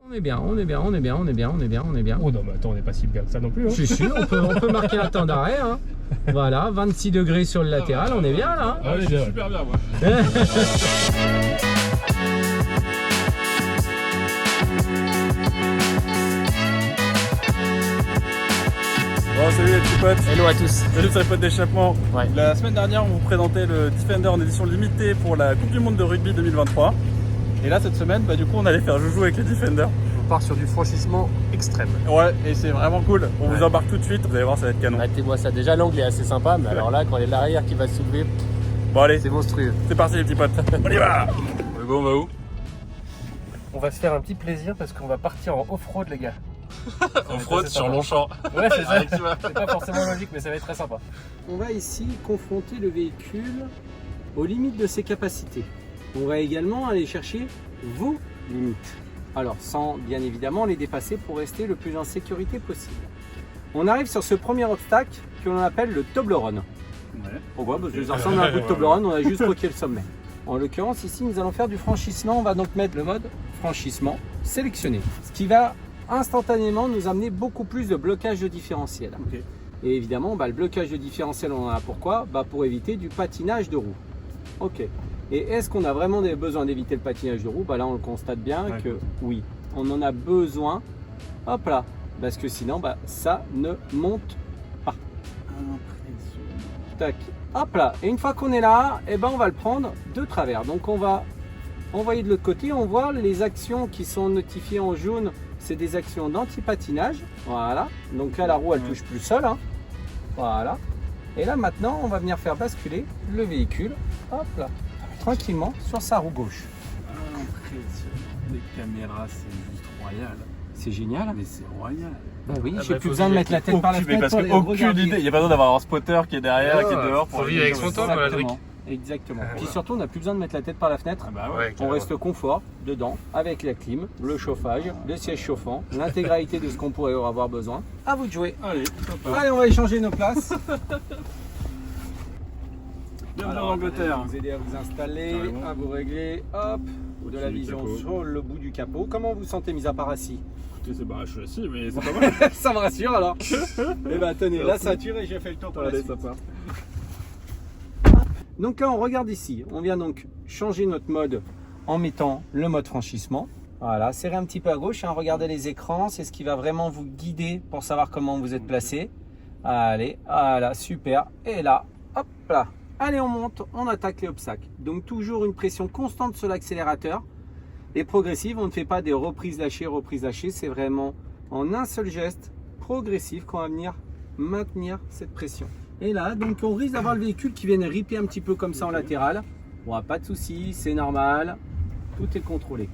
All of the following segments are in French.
On est bien, on est bien, on est bien, on est bien, on est bien, on est bien. Oh non, mais attends, on n'est pas si bien que ça non plus. Hein. Si, si, on peut marquer un temps d'arrêt. Hein. Voilà, 26 degrés sur le latéral, on est bien là. Ah, je suis super bien, moi. Bon, salut les petits potes. Hello à tous. Salut, c'est les potes d'échappement. Ouais. La semaine dernière, on vous présentait le Defender en édition limitée pour la Coupe du Monde de rugby 2023. Et là, cette semaine, du coup, on allait faire joujou avec les Defender. On part sur du franchissement extrême. Ouais, et c'est vraiment cool. On vous embarque tout de suite, vous allez voir, ça va être canon. Arrêtez-moi ça. Déjà, l'angle est assez sympa, mais alors là, quand il y a l'arrière qui va se soulever, Bon, allez, c'est monstrueux. c'est parti les petits potes. On y va. Bon, on va où? On va se faire un petit plaisir parce qu'on va partir en off-road, les gars. Off-road sur Longchamp. Ouais, c'est ça. C'est pas forcément logique, mais ça va être très sympa. On va ici confronter le véhicule aux limites de ses capacités. On va également aller chercher vos limites. Alors sans bien évidemment les dépasser pour rester le plus en sécurité possible. On arrive sur ce premier obstacle que l'on appelle le Toblerone. Ouais. Pourquoi? Parce que ça ressemble à un bout de Toblerone, on a juste croqué le sommet. En l'occurrence ici nous allons faire du franchissement, on va donc mettre le mode franchissement sélectionné. Ce qui va instantanément nous amener beaucoup plus de blocage de différentiel. Ok. Et évidemment, le blocage de différentiel, on en a pourquoi? Pour éviter du patinage de roue. Ok. Et est-ce qu'on a vraiment besoin d'éviter le patinage de roue? Là, on le constate bien que oui, on en a besoin. Hop là. Parce que sinon, ça ne monte pas. Tac. Hop là. Et une fois qu'on est là, on va le prendre de travers. Donc, on va envoyer de l'autre côté. On voit les actions qui sont notifiées en jaune. C'est des actions d'anti-patinage. Voilà. Donc là, la roue, elle touche plus le sol. Hein. Voilà. Et là, maintenant, on va venir faire basculer le véhicule. Hop là. Tranquillement sur sa roue gauche. Impressionnant. Les caméras, c'est juste royal. C'est génial. Mais c'est royal. Oui, j'ai plus besoin de mettre la tête par la fenêtre. Parce que aucune idée. Il n'y a pas besoin d'avoir un spotter qui est derrière, qui est dehors. Faut vivre avec son temps, voilà, Dric. Exactement. Puis surtout, on n'a plus besoin de mettre la tête par la fenêtre. On reste confort dedans, avec la clim, le chauffage, le siège chauffant, l'intégralité de ce qu'on pourrait avoir besoin. À vous de jouer. Allez, on va échanger nos places. Bienvenue en Angleterre. Vous aider à vous installer, à vous régler, hop, de la vision sur le bout du capot. Comment vous sentez mis à part assis? Je suis assis, mais c'est pas mal. Ça me rassure alors. Tenez, la ceinture et j'ai fait le tour pour la suite. Ça part. Donc là, on regarde ici. On vient donc changer notre mode en mettant le mode franchissement. Voilà, serrez un petit peu à gauche, regardez les écrans, c'est ce qui va vraiment vous guider pour savoir comment vous êtes placé. Allez, voilà, super. Et là, hop là. Allez, on monte, on attaque les obstacles. Donc toujours une pression constante sur l'accélérateur et progressive. On ne fait pas des reprises lâchées, c'est vraiment en un seul geste progressif qu'on va venir maintenir cette pression. Et là, donc on risque d'avoir le véhicule qui vienne ripper un petit peu comme ça en latéral. Bon, pas de souci, c'est normal. Tout est contrôlé.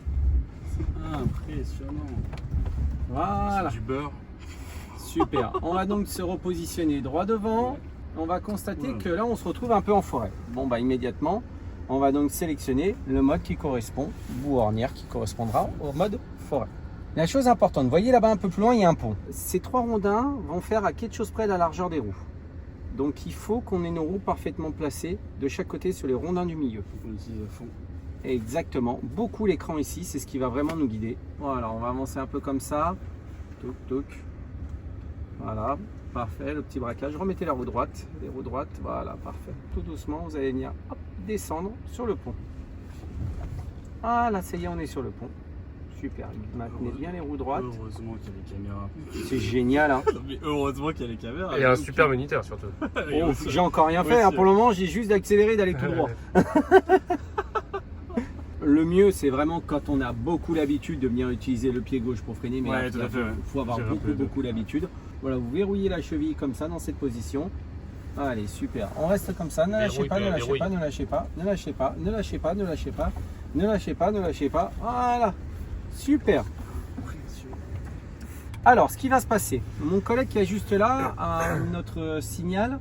Impressionnant. Voilà. Du beurre. Super. On va donc se repositionner droit devant. On va constater que là, on se retrouve un peu en forêt. Bon, immédiatement, on va donc sélectionner le mode qui correspond, bout ornière qui correspondra au mode forêt. La chose importante, vous voyez là-bas un peu plus loin, il y a un pont. Ces trois rondins vont faire à quelque chose près la largeur des roues. Donc il faut qu'on ait nos roues parfaitement placées de chaque côté sur les rondins du milieu. Exactement, beaucoup l'écran ici, c'est ce qui va vraiment nous guider. Voilà, on va avancer un peu comme ça. Toc, toc. Voilà, parfait, le petit braquage. Remettez la roue droite, les roues droites, voilà, parfait. Tout doucement, vous allez venir descendre sur le pont. Voilà, ça y est, on est sur le pont. Super, maintenez bien les roues droites. Heureusement qu'il y a les caméras. C'est génial, hein. Mais heureusement qu'il y a les caméras. Et un super moniteur surtout. Oh, j'ai encore rien fait, pour le moment j'ai juste d'accélérer, d'aller tout droit. Le mieux, c'est vraiment quand on a beaucoup l'habitude de venir utiliser le pied gauche pour freiner, mais il faut avoir beaucoup l'habitude. Voilà, vous verrouillez la cheville comme ça dans cette position. Allez, super. On reste comme ça, ne lâchez pas, ne lâchez pas, ne lâchez pas, ne lâchez pas, ne lâchez pas, ne lâchez pas, ne lâchez pas, ne lâchez pas. Voilà, super. Alors, ce qui va se passer, mon collègue qui est juste là, à notre signal,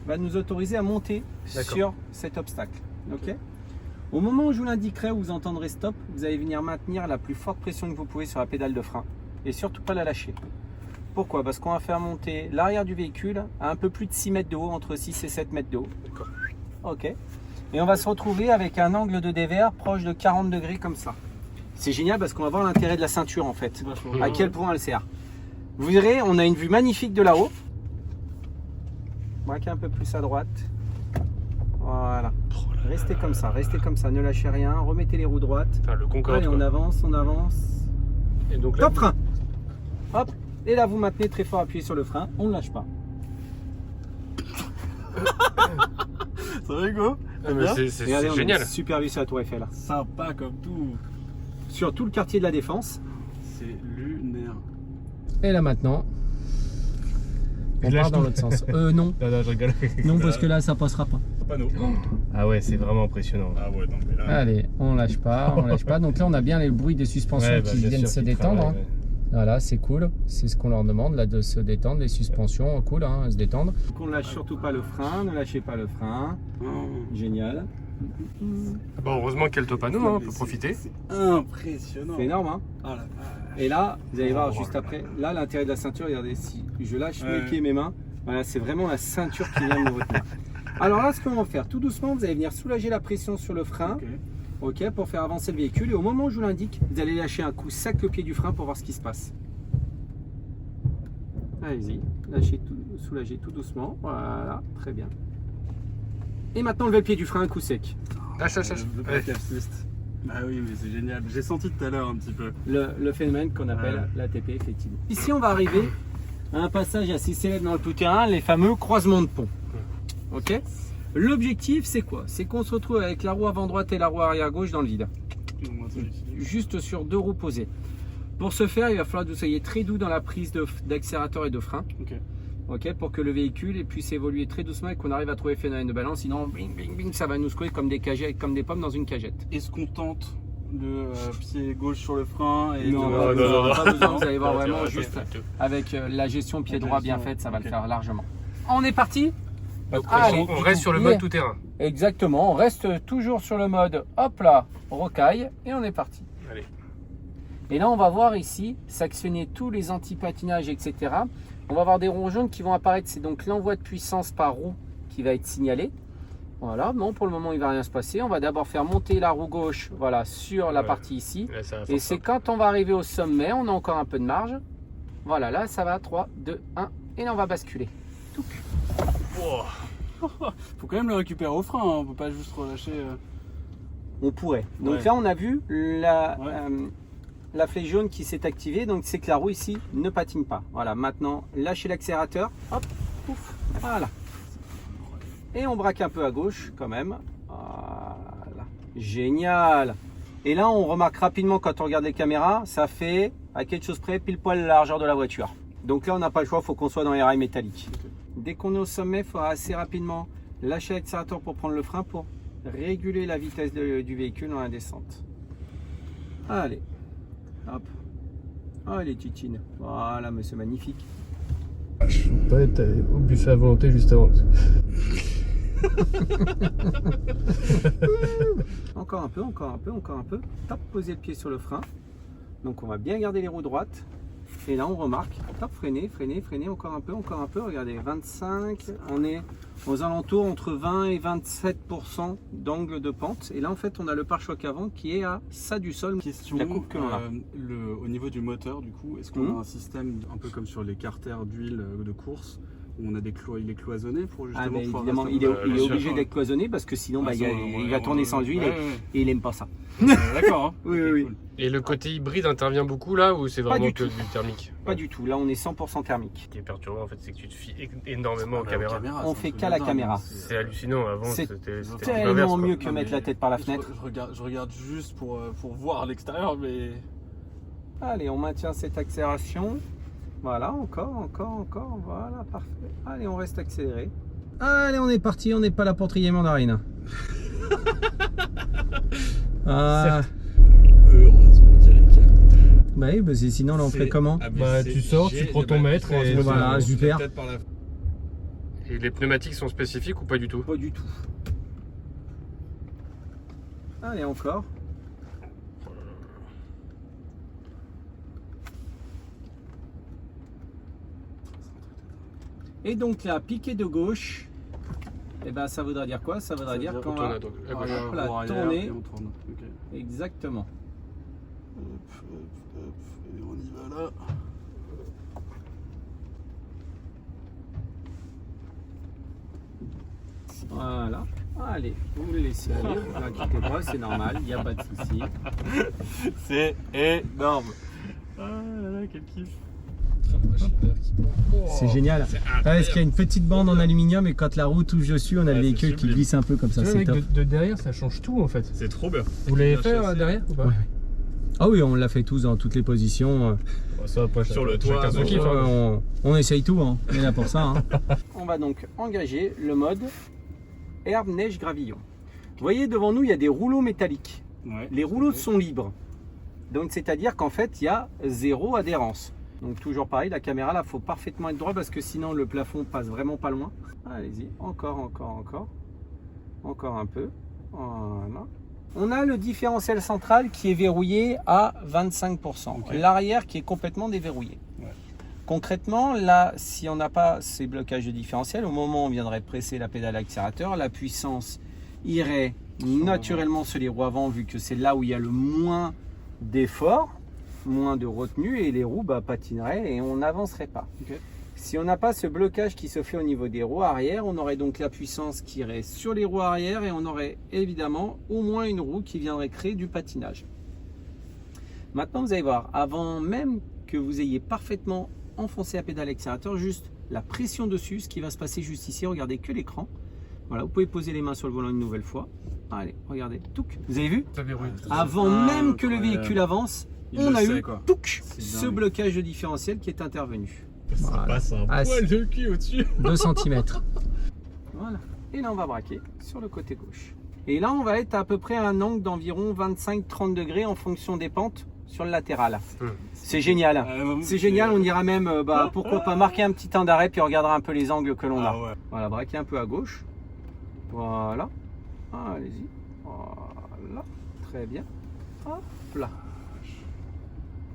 va nous autoriser à monter sur cet obstacle. Ok. Au moment où je vous l'indiquerai, où vous entendrez stop, vous allez venir maintenir la plus forte pression que vous pouvez sur la pédale de frein et surtout pas la lâcher. Pourquoi? Parce qu'on va faire monter l'arrière du véhicule à un peu plus de 6 mètres de haut, entre 6 et 7 mètres de haut. Ok. Et on va se retrouver avec un angle de dévers proche de 40 degrés comme ça. C'est génial parce qu'on va voir l'intérêt de la ceinture en fait. Vachement. À quel point elle sert. Vous verrez, on a une vue magnifique de là-haut. Braquez un peu plus à droite. Voilà. Restez comme ça, ne lâchez rien, remettez les roues droites. Enfin, le Concorde. Allez, quoi. on avance. Et donc là, Top frein. Hop. Et là, vous maintenez très fort appuyé sur le frein, on ne lâche pas. Ça va, Hugo? ah, mais c'est Regardez, on a génial. une super vue sur la Tour Eiffel. Sympa comme tout. Sur tout le quartier de la Défense. C'est lunaire. Et là maintenant, on part dans l'autre sens. Non. Non, je rigole. Non, parce que là, ça passera pas. Panneau. Ah ouais, c'est vraiment impressionnant. Ah ouais, non, mais là. Allez, on lâche pas. Donc là, on a bien les bruits des suspensions Ouais, qui bien viennent sûr se qu'il détendre. travaille, ouais. Voilà, c'est cool. C'est ce qu'on leur demande là, de se détendre. Les suspensions, cool, se détendre. Donc on ne lâche surtout pas le frein. Ne lâchez pas le frein. Génial. Bon, heureusement qu'il y a le Topano, on peut profiter. C'est impressionnant. C'est énorme, hein. Oh la vache. Et là, vous allez voir juste après, là, l'intérêt de la ceinture, regardez, si je lâche mes pieds et mes mains, voilà, c'est vraiment la ceinture qui vient de nous retenir. Alors là, ce qu'on va faire, tout doucement, vous allez venir soulager la pression sur le frein, ok, pour faire avancer le véhicule. Et au moment où je vous l'indique, vous allez lâcher un coup sec le pied du frein pour voir ce qui se passe. Allez-y, lâchez tout, soulagez tout doucement, voilà, très bien. Et maintenant, levez le pied du frein, un coup sec. Lâche. Le Allez. pack assist. Bah oui, mais c'est génial. J'ai senti tout à l'heure un petit peu. Le phénomène qu'on appelle Ouais. l'ATP, effectivement. Ici, on va arriver à un passage assez célèbre dans le tout-terrain, les fameux croisements de pont. Ok. L'objectif, c'est quoi? C'est qu'on se retrouve avec la roue avant droite et la roue arrière gauche dans le vide. Juste sur deux roues posées. Pour ce faire, il va falloir que vous soyez très doux dans la prise d'accélérateur et de frein. Ok. Ok, pour que le véhicule puisse évoluer très doucement et qu'on arrive à trouver le phénomène de balance. Sinon, bing, bing, bing, ça va nous secouer comme des cagettes, comme des pommes dans une cagette. Est-ce qu'on tente le pied gauche sur le frein et Non, de- pas besoin, non. pas besoin, vous allez voir Non, vraiment arrêtez, juste arrêtez. avec la gestion pied droit bien gestion, faite, ça va ok. le faire largement. On est parti? Donc, Allez. on reste sur le mode tout terrain. Exactement, on reste toujours sur le mode, hop là, rocaille, et on est parti. Allez. Et là, on va voir ici s'actionner tous les anti-patinages, etc. On va avoir des ronds jaunes qui vont apparaître, c'est donc l'envoi de puissance par roue qui va être signalé. Voilà, bon, pour le moment, il ne va rien se passer. On va d'abord faire monter la roue gauche, voilà, sur la Ouais. partie ici. Là, ça va Et faire c'est ça. quand on va arriver au sommet, on a encore un peu de marge. Voilà, là, ça va, 3, 2, 1, et là, on va basculer. Wow. Faut quand même le récupérer au frein, hein. On peut pas juste relâcher. On pourrait. Donc Ouais. là, on a vu Ouais. la flèche jaune qui s'est activée. Donc c'est que la roue ici ne patine pas. Voilà, maintenant, lâchez l'accélérateur. Hop, pouf, voilà. Et on braque un peu à gauche quand même. Voilà. Génial. Et là, on remarque rapidement quand on regarde les caméras, ça fait à quelque chose près pile poil la largeur de la voiture. Donc là, on n'a pas le choix, il faut qu'on soit dans les rails métalliques. Dès qu'on est au sommet, il faudra assez rapidement lâcher l'accélérateur pour prendre le frein pour réguler la vitesse du véhicule dans la descente. Allez, hop. Allez, titine. Voilà, mais c'est magnifique. Ouais, t'as au buffet à volonté juste avant. Encore un peu, encore un peu, encore un peu. Top, posez le pied sur le frein. Donc on va bien garder les roues droites. Et là on remarque, top, freinez, freinez, freinez, encore un peu, regardez, 25, on est aux alentours entre 20 et 27% d'angle de pente. Et là en fait on a le pare-choc avant qui est à ça du sol. Question, La coupe que l'on a. au niveau du moteur, du coup, est-ce qu'on a un système un peu comme sur les carters d'huile de course où on a il est cloisonné pour justement Ah, mais pouvoir évidemment, rester- il est bien sûr. obligé d'être cloisonné parce que sinon bah, Ah, il va tourner sans huile ouais, et il aime pas ça. ouais. D'accord. Hein. Oui, Ok, oui, oui. cool. Et le côté hybride intervient beaucoup là ou c'est Pas vraiment du que tout. du thermique? Pas du tout, là on est 100% thermique. Ce qui est perturbant en fait, c'est que tu te fies énormément aux Ah, caméras. On c'est fait un truc qu'à la de dingue, caméra. hein. C'est hallucinant. Avant, C'est c'était tout tellement l'inverse, quoi. mieux que Non, mettre mais la tête par la fenêtre. Je regarde juste pour voir l'extérieur, mais Allez, on maintient cette accélération. Voilà, encore, voilà, parfait. Allez, on reste accéléré. Allez, on est parti, on n'est pas là pour trier mandarine. Ah, bah oui, bah sinon là on fait comment? Bah, tu sors, tu prends ton mètre et Voilà, super. Et les pneumatiques sont spécifiques ou pas du tout? Pas du tout. Allez, encore. Et donc là, piqué de gauche, et ben ça voudra dire quoi? Ça voudra dire qu'on va Tourne à droite, à gauche. Arrière, Hop là, roue arrière, tourner. et on tourne. Ok. exactement. Voilà. Allez, vous me laissez aller, ne vous inquiétez pas, c'est normal, il n'y a pas de souci. C'est énorme. Ah là là, quel kiff. C'est génial. Parce qu'il y a une petite bande en aluminium et quand la roue touche dessus, on a le véhicule qui glisse un peu comme ça. Tu vois, C'est mec, top. de derrière, ça change tout en fait. C'est trop bien. Vous l'avez Bien fait chassé. derrière ou pas? Ouais. Ah oui, on l'a fait tous dans toutes les positions. Ça, après, Sur le toit, chacun son sur kiff, le- hein. On essaye tout, hein. On est là pour ça. Hein. On va donc engager le mode herbe, neige, gravillon. Vous voyez devant nous, il y a des rouleaux métalliques. Ouais. Les rouleaux sont libres. Donc c'est-à-dire qu'en fait, il y a zéro adhérence. Donc toujours pareil, la caméra là, faut parfaitement être droit parce que sinon le plafond passe vraiment pas loin. Allez-y, encore. Encore un peu. Voilà. On a le différentiel central qui est verrouillé à 25%. Ok. L'arrière qui est complètement déverrouillé. Ouais. Concrètement, là, si on n'a pas ces blocages de différentiel, au moment où on viendrait presser la pédale accélérateur, la puissance irait naturellement sur les roues avant, vu que c'est là où il y a le moins d'effort, moins de retenue, et les roues patineraient et on n'avancerait pas. Ok. Si on n'a pas ce blocage qui se fait au niveau des roues arrière, on aurait donc la puissance qui irait sur les roues arrière et on aurait évidemment au moins une roue qui viendrait créer du patinage. Maintenant, vous allez voir, avant même que vous ayez parfaitement enfoncé la pédale accélérateur, juste la pression dessus, ce qui va se passer juste ici, regardez que l'écran. Voilà, vous pouvez poser les mains sur le volant une nouvelle fois. Allez, regardez, touc. Vous avez vu? Ça verrouille. Avant même que le véhicule avance, Il on le a sait, eu quoi. touc, C'est ce dingue. blocage de différentiel qui est intervenu. Ça Voilà. passe un Ah, poil de cul au-dessus. 2 cm. Voilà. Et là, on va braquer sur le côté gauche. Et là, on va être à peu près à un angle d'environ 25-30 degrés en fonction des pentes sur le latéral. C'est génial. C'est génial, on ira même, pourquoi pas marquer un petit temps d'arrêt puis on regardera un peu les angles que l'on a. Ah ouais. Voilà, braquer un peu à gauche. Voilà. Allez-y. Voilà. Très bien. Hop là.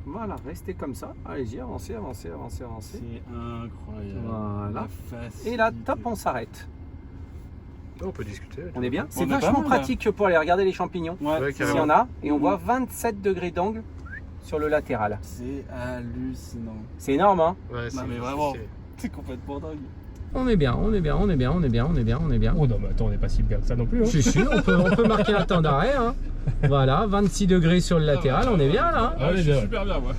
Voilà, restez comme ça. Allez-y, avancez. C'est incroyable. Voilà. La facilité. Et là, top, on s'arrête. On peut discuter. On est bien. C'est est pas vachement mal, là. pratique pour aller regarder les champignons. Ouais, Ouais, S'il y carrément. en a. Et on voit 27 degrés d'angle sur le latéral. c'est hallucinant. C'est énorme, hein? Ouais, Non, mais vraiment. C'est complètement dingue. On est bien. Oh non, mais attends, on n'est pas si bien que ça non plus. Hein. Si, on peut marquer un temps d'arrêt. Hein. Voilà, 26 degrés sur le latéral, on est bien là. Ah, Allez, je suis bien. super bien, moi.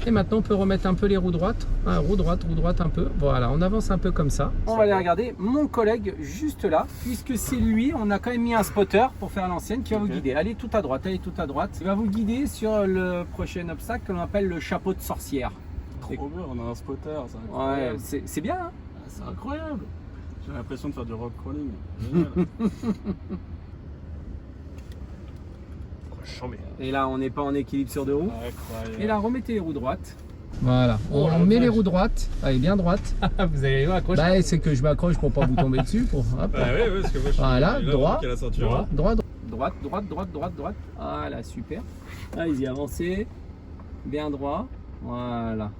Et maintenant, on peut remettre un peu les roues droites. Roue droite un peu. Voilà, on avance un peu comme ça. On va aller regarder mon collègue juste là, puisque c'est lui, on a quand même mis un spotter pour faire l'ancienne qui va vous Ok. guider. Allez tout à droite. Il va vous guider sur le prochain obstacle que l'on appelle le chapeau de sorcière. Trop bien, on a un spotter, c'est Ouais, incroyable. c'est bien. Hein? C'est incroyable. J'ai l'impression de faire du rock crawling. Génial. Chambé. Et là, on n'est pas en équilibre sur deux roues. Incroyable. Et là, remettez les roues droites. Voilà, Oh, on la met vache. les roues droites. Allez, bien droite. Vous allez voir, accrocher. Bah, c'est que je m'accroche pour pas vous tomber dessus. Hop. Bah ouais, parce que moi je suis Voilà, là, droit, qui a la ceinture. Droite. Voilà, super. Allez-y, avancez. Bien droit. Voilà.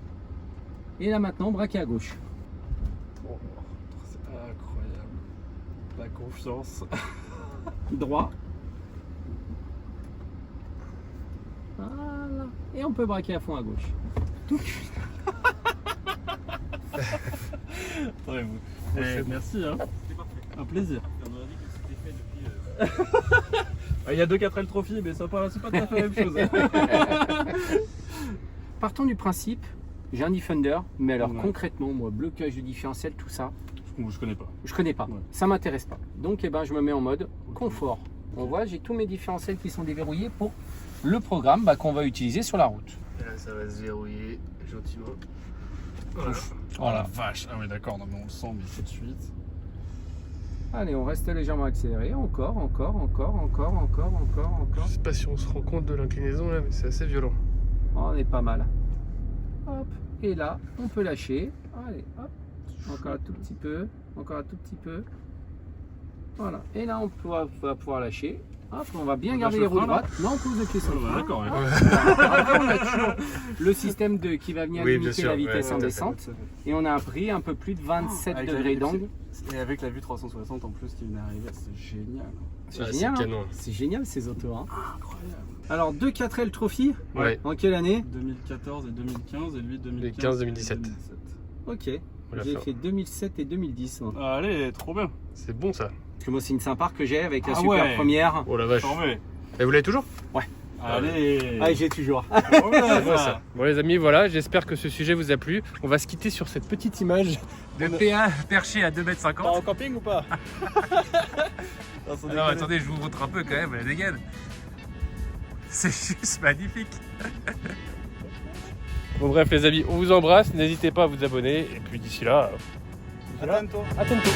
Et là maintenant, braquez à gauche. Oh, c'est incroyable. La confiance. Droit. Voilà. Et on peut braquer à fond à gauche. Attendez, vous. Merci, hein. Un plaisir. Il y a 2 4L Trophy, mais c'est pas tout à fait la même chose. Partons du principe, j'ai un Defender, mais alors Ouais. concrètement, moi, blocage de différentiel, tout ça, Je connais pas. je connais pas. Ouais. Ça m'intéresse pas. Donc, je me mets en mode confort. On voit, j'ai tous mes différentiels qui sont déverrouillés pour le programme qu'on va utiliser sur la route. Et là, ça va se verrouiller gentiment. Voilà. Oh la vache. Ah oui, d'accord, non, mais on le sent, mais tout de suite. Allez, on reste légèrement accéléré. Encore. Je sais pas si on se rend compte de l'inclinaison là, mais c'est assez violent. On est pas mal. Hop. Et là, on peut lâcher. Allez, hop. Encore un tout petit peu. Voilà. Et là, on va pouvoir lâcher. Hop, on va bien garder lâche les le roues frein, là droites. Non, on pose le pied sur le frein. D'accord, ouais. Après, on a toujours le système qui va venir Oui, bien limiter sûr, la vitesse ouais, en tout à fait. descente. Et on a un prix un peu plus de 27 Avec degrés la- d'angle. Et avec la vue 360 en plus qui venait d'arriver, c'est génial. C'est Ah, génial. c'est hein. canon. C'est génial ces autos. Hein. Incroyable. Alors, 2 4L Trophy, Ouais. en quelle année? 2014 et 2015 et lui 2015, 2017. Ok, Voilà, j'ai ça. fait 2007 et 2010. moi. Ah, allez, trop bien. C'est bon ça. Parce que moi, c'est une Saint-Parc que j'ai avec la Ah super ouais. première. Oh la vache. T'en mets. Et vous l'avez toujours? Allez. Ah, j'ai toujours. Trop bien, C'est bon, ça. ça. Bon les amis, voilà, j'espère que ce sujet vous a plu. On va se quitter sur cette petite image de PA perché à 2,50 T'es en camping ou pas? Non, sans Non, déconner. attendez, je vous montre un peu quand même la dégaine. C'est juste magnifique. Bon bref les amis, on vous embrasse, n'hésitez pas à vous abonner et puis d'ici là, Attends-toi. à tantôt.